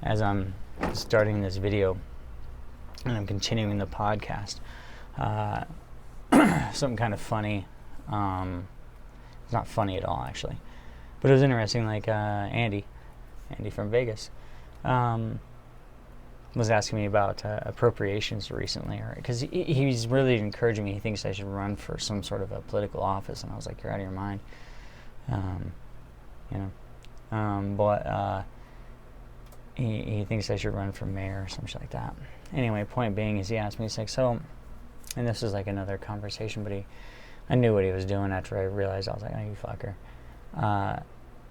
as I'm starting this video and I'm continuing the podcast, something kind of funny. It's not funny at all, actually, but it was interesting. Like Andy from Vegas, was asking me about appropriations recently, because he's really encouraging me. He thinks I should run for some sort of a political office, and I was like, "You're out of your mind," but he thinks I should run for mayor or some shit like that. Anyway, point being is he asked me, he's like, so, and this was like another conversation, but I knew what he was doing after I realized. I was like, oh, you fucker.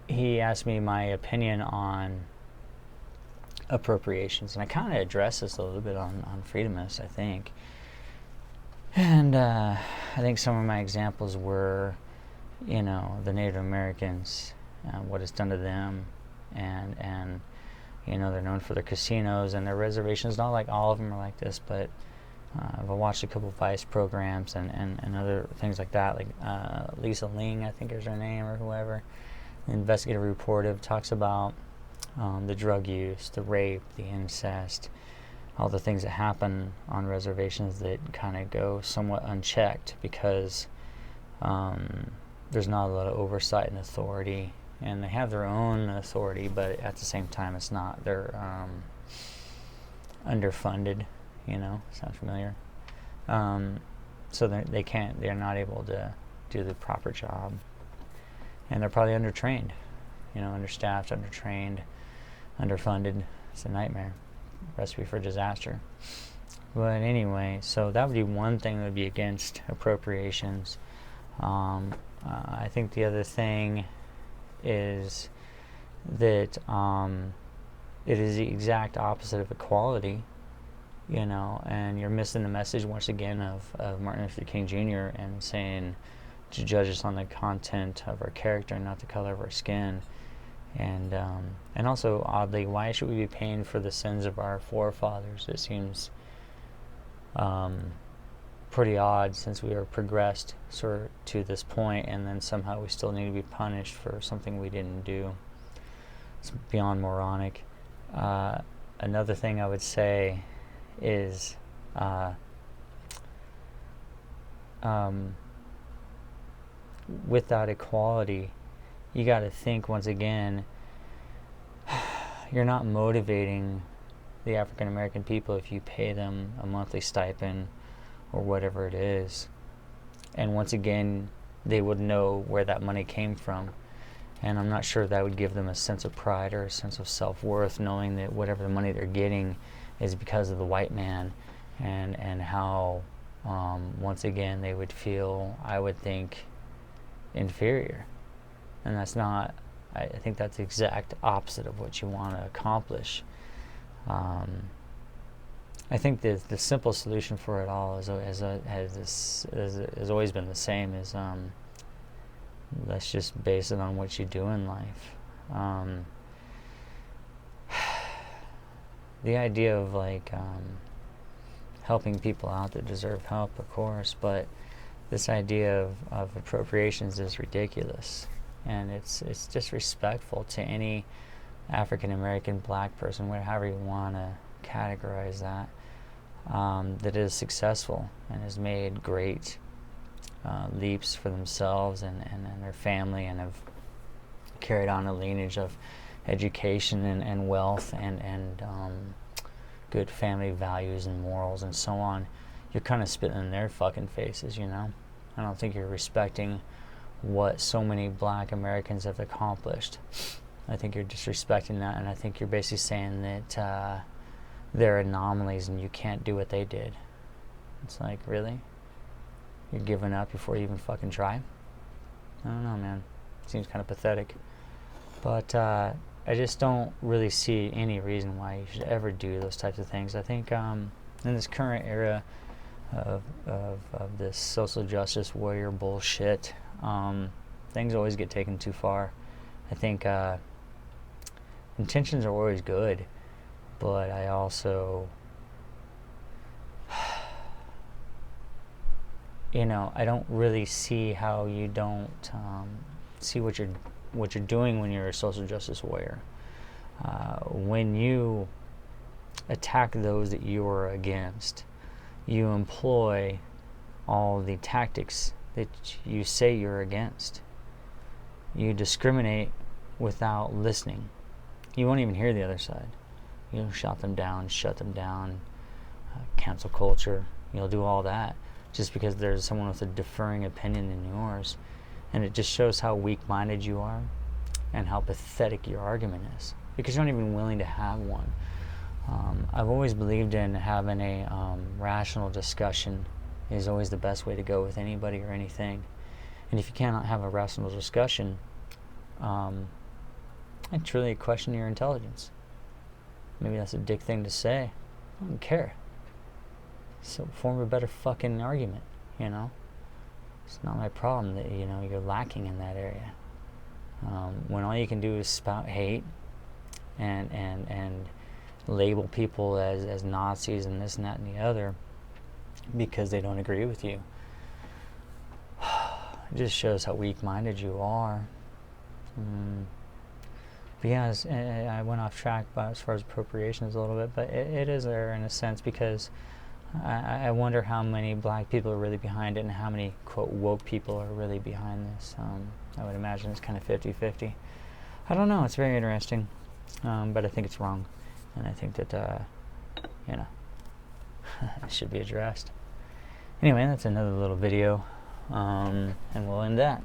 He asked me my opinion on appropriations, and I kind of addressed this a little bit on Freedomist, I think. And I think some of my examples were, the Native Americans, what it's done to them, and they're known for their casinos and their reservations. Not like all of them are like this, but I've watched a couple of Vice programs and other things like that, like Lisa Ling, I think is her name, or whoever. The investigative reporter talks about the drug use, the rape, the incest, all the things that happen on reservations that kind of go somewhat unchecked because there's not a lot of oversight and authority, and they have their own authority, but at the same time it's not. They're underfunded, sound familiar? So they're not able to do the proper job, and they're probably undertrained, understaffed, undertrained, underfunded. It's a nightmare, recipe for disaster. But anyway, so that would be one thing that would be against appropriations. I think the other thing is that it is the exact opposite of equality, and you're missing the message once again of Martin Luther King Jr. and saying to judge us on the content of our character and not the color of our skin. And also, oddly, why should we be paying for the sins of our forefathers? It seems pretty odd, since we are progressed to this point, and then somehow we still need to be punished for something we didn't do. It's beyond moronic. Another thing I would say is without equality, you got to think, once again, you're not motivating the African American people if you pay them a monthly stipend or whatever it is. And once again, they would know where that money came from. And I'm not sure that would give them a sense of pride or a sense of self-worth, knowing that whatever the money they're getting is because of the white man, and how, once again, they would feel, I would think, inferior. And that's not, I think that's the exact opposite of what you want to accomplish. I think the simple solution for it all has always been the same, is let's just base it on what you do in life. The idea of helping people out that deserve help, of course, but this idea of appropriations is ridiculous, and it's disrespectful to any African American, black person, whatever you want to categorize that, that is successful and has made great leaps for themselves and their family, and have carried on a lineage of education and wealth and good family values and morals and so on. You're kind of spitting in their fucking faces, I don't think you're respecting what so many black Americans have accomplished. I think you're disrespecting that, and I think you're basically saying that they're anomalies and you can't do what they did. It's like, really? You're giving up before you even fucking try? I don't know, man. It seems kind of pathetic. But I just don't really see any reason why you should ever do those types of things. I think in this current era of this social justice warrior bullshit, things always get taken too far. I think intentions are always good, but I also, I don't really see how you don't see what you're doing when you're a social justice warrior. When you attack those that you are against, you employ all the tactics that you say you're against. You discriminate without listening. You won't even hear the other side. You'll shout them down, shut them down, cancel culture. You'll do all that just because there's someone with a differing opinion than yours. And it just shows how weak-minded you are and how pathetic your argument is, because you're not even willing to have one. I've always believed in having a rational discussion is always the best way to go with anybody or anything. And if you cannot have a rational discussion, I truly question your intelligence. Maybe that's a dick thing to say. I don't care. So form a better fucking argument, you know? It's not my problem that, you know, you're lacking in that area. When all you can do is spout hate and label people as Nazis and this and that and the other because they don't agree with you, it just shows how weak-minded you are. But yeah, I went off track as far as appropriations a little bit, but it is there in a sense, because I wonder how many black people are really behind it and how many, quote, woke people are really behind this. I would imagine it's kind of 50-50. I don't know. It's very interesting, but I think it's wrong, and I think that, you know, it should be addressed. Anyway, that's another little video, and we'll end that.